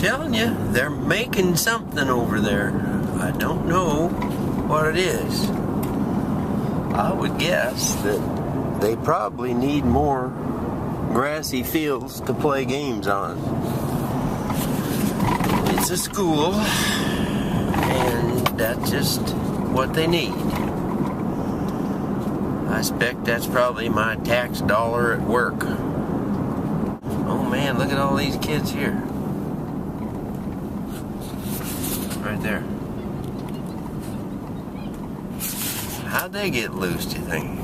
telling you, they're making something over there. I don't know what it is. I would guess that they probably need more grassy fields to play games on. It's a school, and that's just what they need. I expect that's probably my tax dollar at work. Oh man, look at all these kids here. Right there. How'd they get loose, do you think?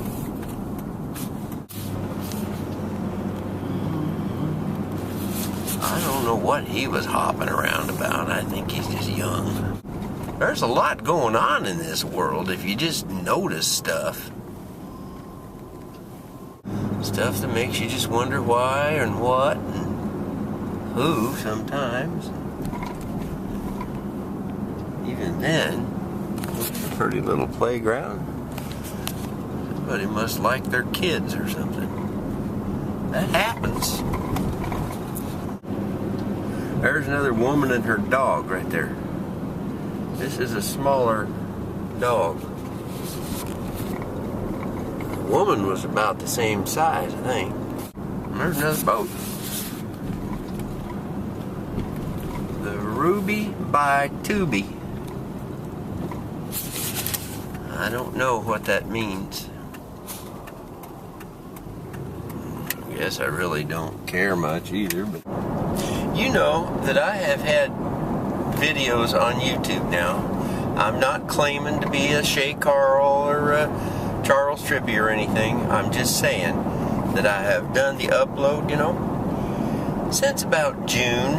I don't know what he was hopping around about. I think he's just young. There's a lot going on in this world if you just notice stuff. Stuff that makes you just wonder why and what and who sometimes. Even then, it's a pretty little playground. Somebody must like their kids or something. That happens. There's another woman and her dog right there. This is a smaller dog. The woman was about the same size, I think. There's another boat. The Ruby by Tubi. I don't know what that means. I guess I really don't care much either, but you know that I have had videos on YouTube now. I'm not claiming to be a Shay Carl or a Charles Trippy or anything. I'm just saying that I have done the upload, you know, since about June.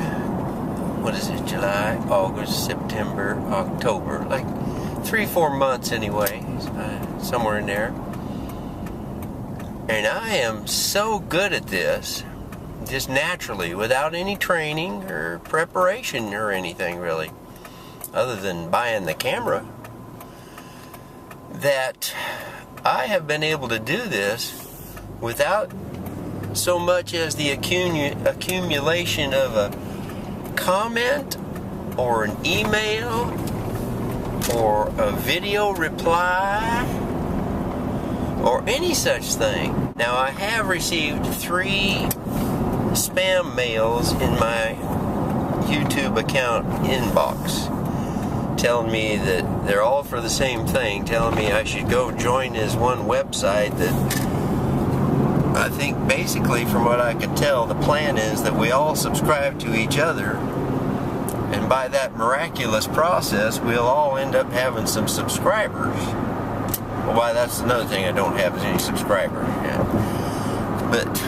What is it? July, August, September, October. Like 3-4 months anyway. Somewhere in there. And I am so good at this, just naturally, without any training or preparation or anything really, other than buying the camera, that I have been able to do this without so much as the accumulation of a comment or an email or a video reply or any such thing. Now, I have received 3 spam mails in my YouTube account inbox telling me that they're all for the same thing, telling me I should go join his one website that I think basically, from what I could tell, the plan is that we all subscribe to each other, and by that miraculous process we'll all end up having some subscribers. Well, why, that's another thing I don't have is any subscribers yet. But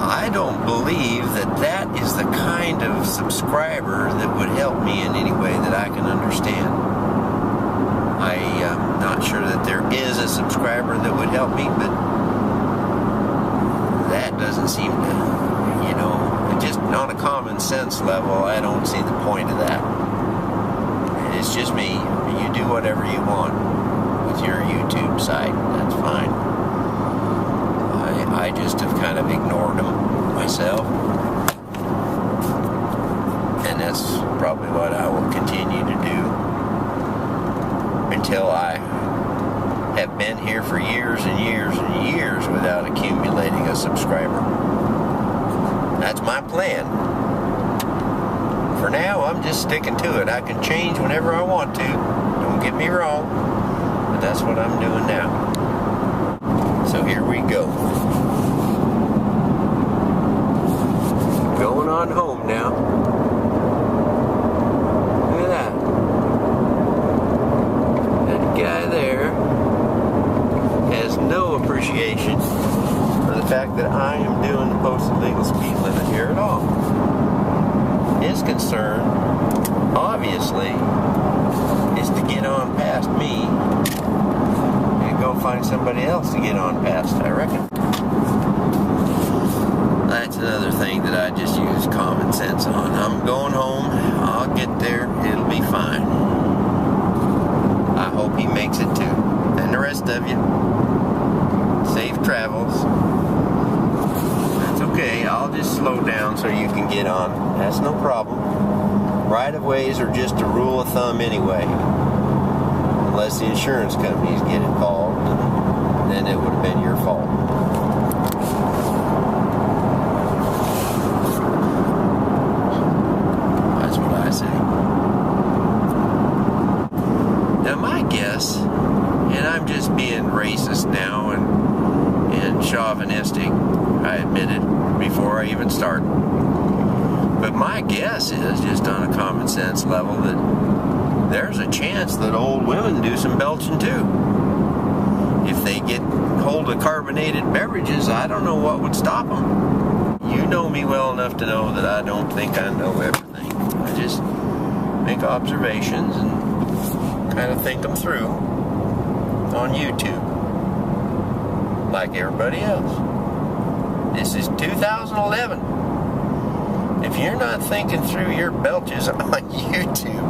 I don't believe that that is the kind of subscriber that would help me in any way that I can understand. I am not sure that there is a subscriber that would help me, but that doesn't seem to, you know, just on a common sense level, I don't see the point of that. It's just me. You do whatever you want with your YouTube site. That's fine. I just have kind of ignored them myself. And that's probably what I will continue to do until I have been here for years and years and years without accumulating a subscriber. That's my plan. For now, I'm just sticking to it. I can change whenever I want to. Don't get me wrong. But that's what I'm doing now. So here we go. Going on home now. Look at that. That guy there has no appreciation for the fact that I am doing the posted legal speed limit here at all. His concern, obviously, is to get on past me and go find somebody else to get on past, I reckon. That's another thing that I just use common sense on. I'm going home. I'll get there. It'll be fine. I hope he makes it too. And the rest of you, safe travels. That's okay. okay, I'll just slow down so you can get on. That's no problem. Right-of-ways are just a rule of thumb anyway. Unless the insurance companies get involved, then it would have been your fault. That's what I say. Now my guess, and I'm just being racist now and chauvinistic, I admit it before I even start. But my guess is, just on a common sense level, that there's a chance that old women do some belching too. If they get hold of carbonated beverages, I don't know what would stop them. You know me well enough to know that I don't think I know everything. I just make observations and kind of think them through on YouTube, like everybody else. This is 2011. If you're not thinking through your belches on YouTube,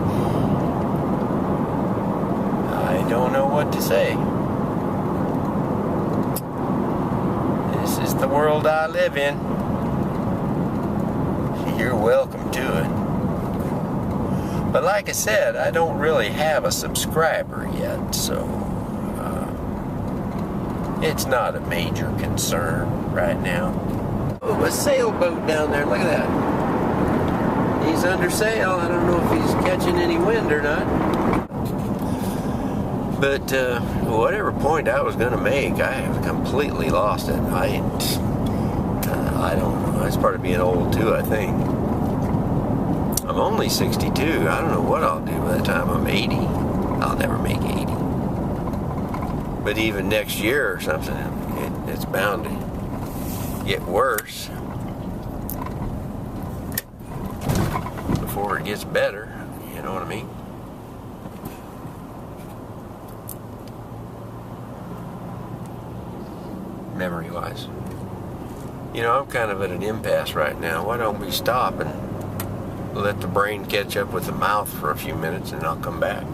I don't know what to say. This is the world I live in. You're welcome to it. But like I said, I don't really have a subscriber yet, so it's not a major concern right now. Oh, a sailboat down there, look at that. He's under sail. I don't know if he's catching any wind or not. But whatever point I was going to make, I have completely lost it. I don't know. That's part of being old too, I think. I'm only 62. I don't know what I'll do by the time I'm 80. I'll never make 80. But even next year or something, it's bound to get worse before it gets better. You know what I mean? Memory-wise. You know, I'm kind of at an impasse right now. Why don't we stop and let the brain catch up with the mouth for a few minutes, and I'll come back.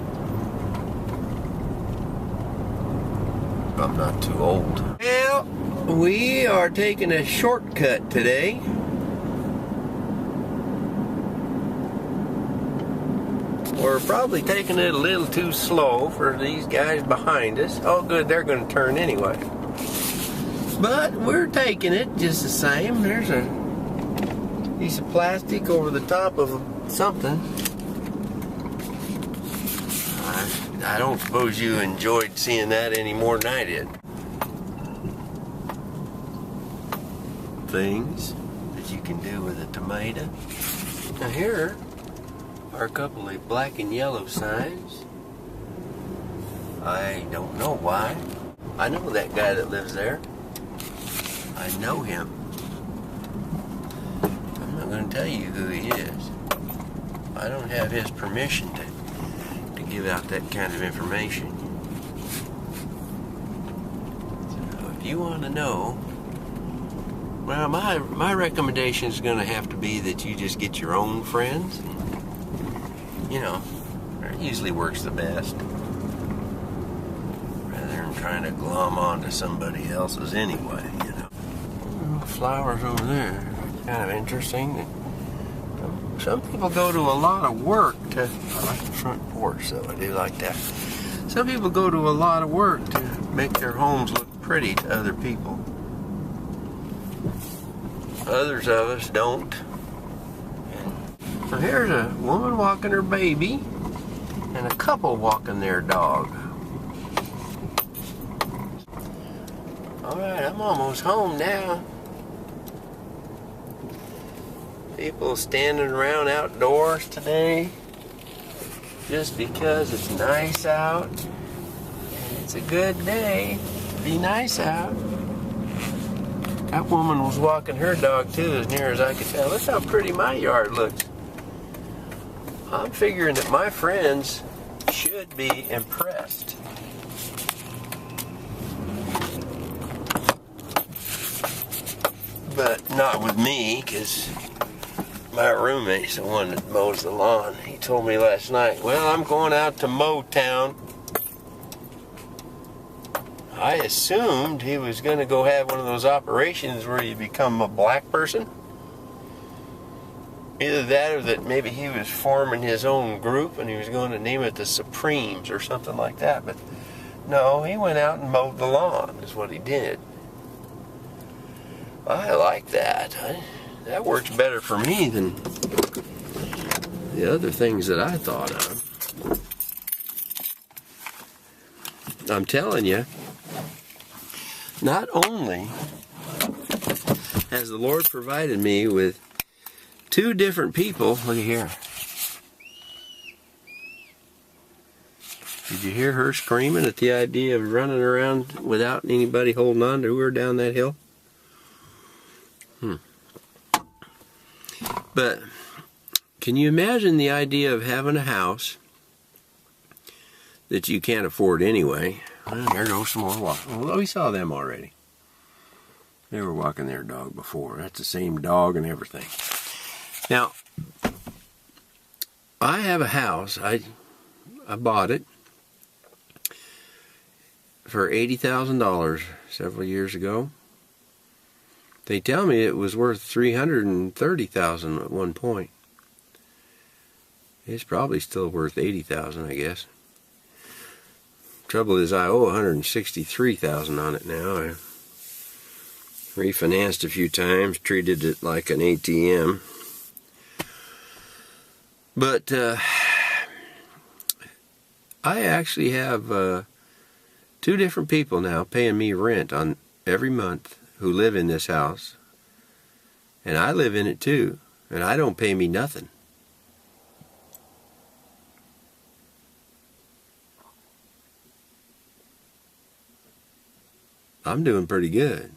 I'm not too old. Well, we are taking a shortcut today. We're probably taking it a little too slow for these guys behind us. Oh, good, they're going to turn anyway. But we're taking it just the same. There's a piece of plastic over the top of something. I don't suppose you enjoyed seeing that any more than I did. Things that you can do with a tomato. Now here are a couple of black and yellow signs. I don't know why. I know that guy that lives there. I know him. I'm not going to tell you who he is. I don't have his permission to give out that kind of information. So if you want to know, well, my recommendation is going to have to be that you just get your own friends. You know, it usually works the best, rather than trying to glom onto somebody else's anyway, you know. Flowers over there, kind of interesting. Some people go to a lot of work to, I like the front porch, so I do like that. Some people go to a lot of work to make their homes look pretty to other people. Others of us don't. So here's a woman walking her baby and a couple walking their dog. Alright, I'm almost home now. People standing around outdoors today just because it's nice out and it's a good day to be nice out. That woman was walking her dog too, as near as I could tell. Look how pretty my yard looks. I'm figuring that my friends should be impressed. But not with me, because my roommate's the one that mows the lawn. He told me last night, well, I'm going out to Motown. I assumed he was going to go have one of those operations where you become a black person. Either that or that maybe he was forming his own group and he was going to name it the Supremes or something like that. But no, he went out and mowed the lawn is what he did. I like that. That works better for me than the other things that I thought of. I'm telling you, not only has the Lord provided me with two different people. Look at here. Did you hear her screaming at the idea of running around without anybody holding on to her down that hill? But can you imagine the idea of having a house that you can't afford anyway? Well, there goes some more walking. Well, we saw them already. They were walking their dog before. That's the same dog and everything. Now, I have a house. I bought it for $80,000 several years ago. They tell me it was worth $330,000 at one point. It's probably still worth $80,000, I guess. Trouble is, I owe $163,000 on it now. I refinanced a few times, treated it like an ATM. But I actually have two different people now paying me rent on every month who live in this house. And I live in it too. And I don't pay me nothing. I'm doing pretty good.